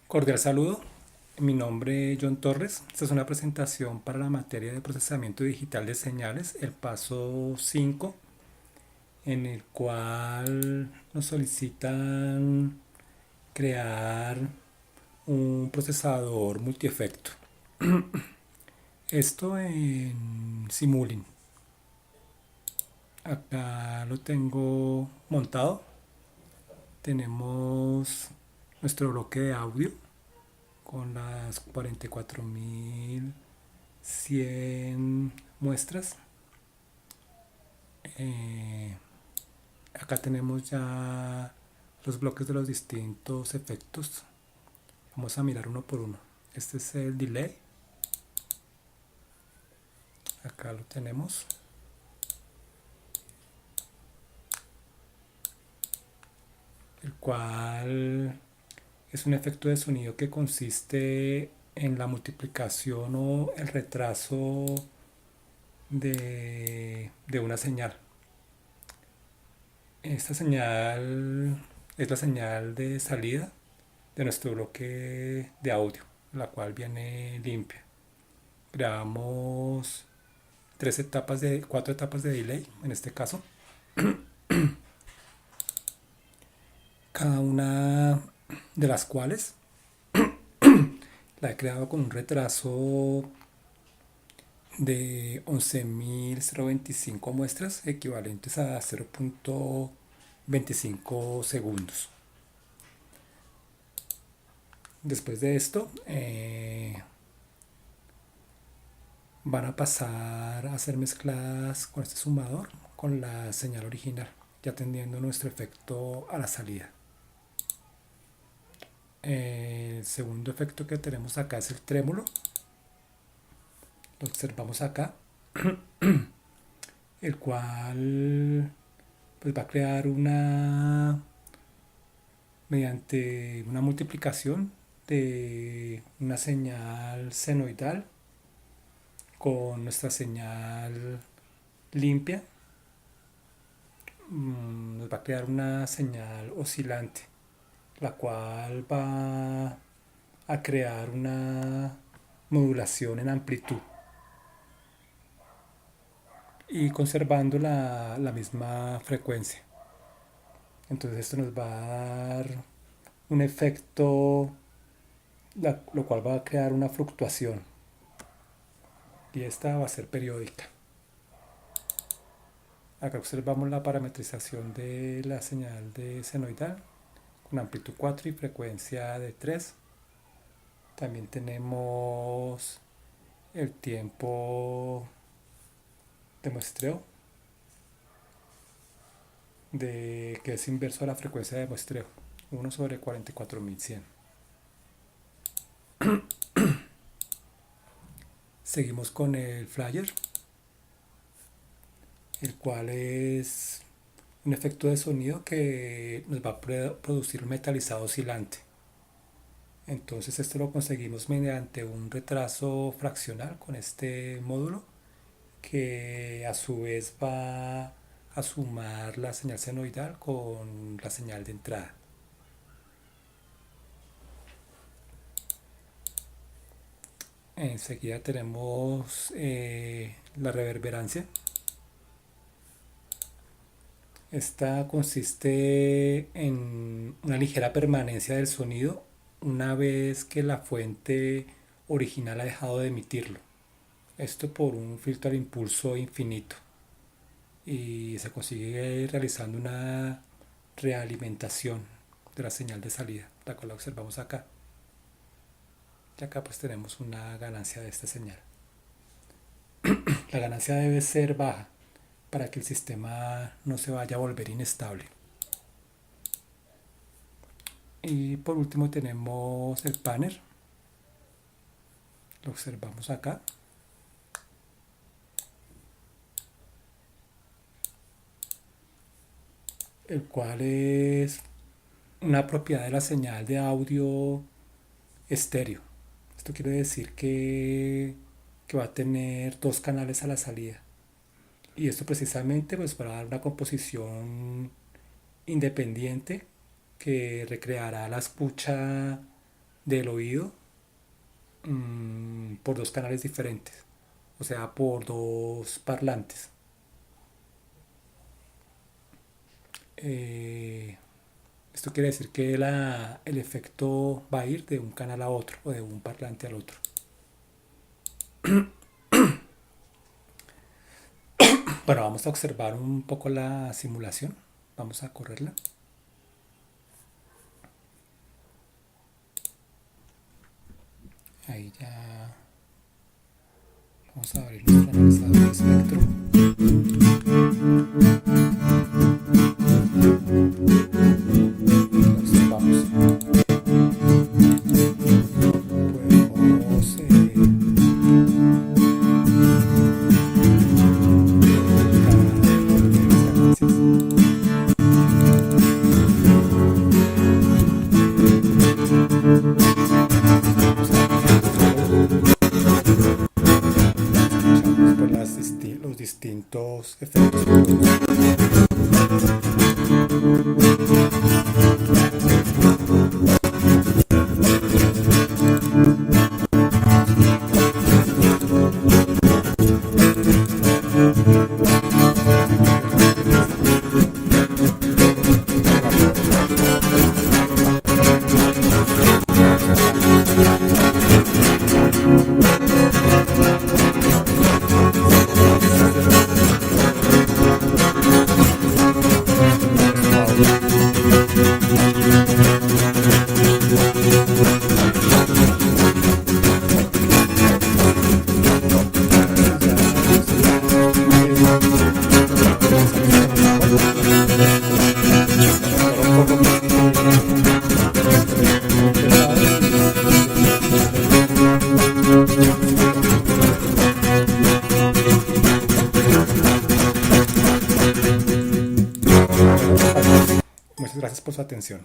Cordial saludo, mi nombre es John Torres. Esta es una presentación para la materia de procesamiento digital de señales, el paso 5, en el cual nos solicitan crear un procesador multiefecto. Esto en Simulink. Acá lo tengo montado. Tenemos nuestro bloque de audio con las 44.100 muestras. Eh, Acá tenemos ya los bloques de los distintos efectos. Vamos a mirar uno por uno. Este es el delay. Acá lo tenemos. El cual es un efecto de sonido que consiste en la multiplicación o el retraso de una señal. Esta señal es la señal de salida de nuestro bloque de audio, la cual viene limpia. Grabamos cuatro etapas de delay, en este caso. Cada una de las cuales la he creado con un retraso de 11.025 muestras, equivalentes a 0.25 segundos. Después de esto, van a pasar a ser mezcladas con este sumador con la señal original, ya tendiendo nuestro efecto a la salida. El segundo efecto que tenemos acá es el trémulo. Lo observamos acá, el cual pues va a crear mediante una multiplicación de una señal senoidal con nuestra señal limpia. Nos va a crear una señal oscilante, la cual va a crear una modulación en amplitud y conservando la misma frecuencia. Entonces esto nos va a dar un efecto, lo cual va a crear una fluctuación, y esta va a ser periódica. Acá observamos la parametrización de la señal de senoidal con amplitud 4 y frecuencia de 3. También tenemos el tiempo de muestreo, que es inverso a la frecuencia de muestreo, 1/44.100. Seguimos con el flyer, el cual es un efecto de sonido que nos va a producir un metalizado oscilante. Entonces esto lo conseguimos mediante un retraso fraccional con este módulo, que a su vez va a sumar la señal senoidal con la señal de entrada. Enseguida tenemos la reverberancia. Esta consiste en una ligera permanencia del sonido una vez que la fuente original ha dejado de emitirlo. Esto por un filtro al impulso infinito, y se consigue realizando una realimentación de la señal de salida, la cual la observamos acá. Y acá pues tenemos una ganancia de esta señal. La ganancia debe ser baja para que el sistema no se vaya a volver inestable. Y por último tenemos el panel. Lo observamos acá. El cual es una propiedad de la señal de audio estéreo. Esto quiere decir que va a tener dos canales a la salida. Y esto precisamente pues para dar una composición independiente que recreará la escucha del oído por dos canales diferentes, o sea, por dos parlantes. Eh, Esto quiere decir que el efecto va a ir de un canal a otro o de un parlante al otro. Bueno, vamos a observar un poco la simulación. Vamos a correrla. Ahí ya vamos a abrir nuestro analizador de espectro. Observamos. Podemos por los distintos efectos que produce. Muchas gracias por su atención.